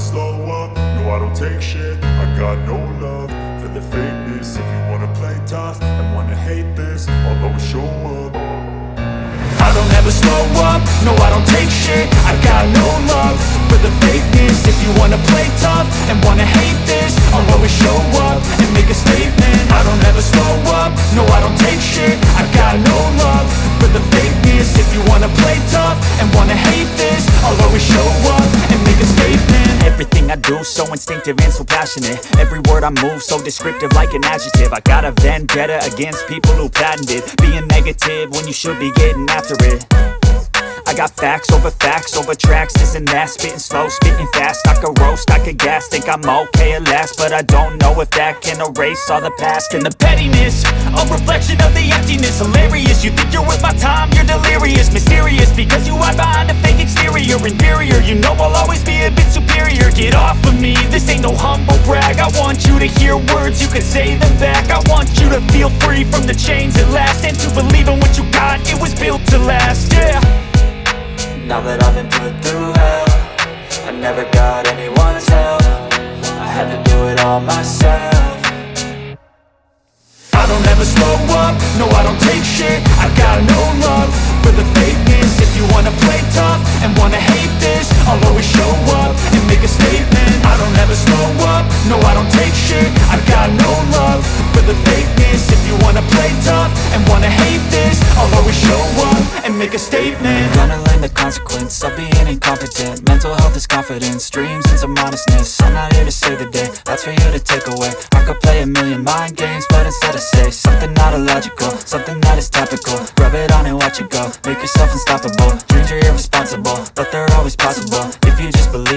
slow up, no I don't take shit. I got no love for the fakeness. If you wanna play tough and wanna hate this, I'll always show up. I don't ever slow up, no I don't take shit. I got no love for the fakeness. If you wanna play tough and wanna hate this, I'll always show up and make a statement. I don't ever slow up, no I don't take shit. I got no love for the fakeness. If you wanna play tough and wanna hate this, I'll always show up and make a statement. Everything I do so instinctive and so passionate. Every word I move so descriptive like an adjective. I got a vendetta against people who patented being negative when you should be getting after it. I got facts over tracks, this and that. Spitting slow, spitting fast, I could roast, I could gas. Think I'm okay at last, but I don't know if that can erase all the past. And the pettiness, a reflection of the emptiness. Hilarious, you think you're worth my time, you're delirious. Mysterious, because you hide behind a fake exterior. Inferior, you know I'll always be a bit superior. Get off of me, this ain't no humble brag. I want you to hear words, you can say them back. I want you to feel free from the chains at last, and to believe in what you got, it was built to last, yeah. Now that I've been put through hell, I never got anyone's help. I had to do it all myself. I don't ever slow up, no I don't take shit. I got no love for the fakeness. If you wanna play tough and wanna hate this, I'll always show up and make a statement. I don't ever slow up, no I don't take shit. I got no love for the fakeness. If you wanna play tough and wanna hate this, I'll always show up and make a statement. Gonna learn the consequence of being incompetent. Mental health is confidence, dreams and some honestness. I'm not here to save the day, that's for you to take away. I could play a million mind games, but instead I say something not illogical, something that is topical. Rub it on and watch it go, make yourself unstoppable. Dreams are irresponsible, but they're always possible if you just believe.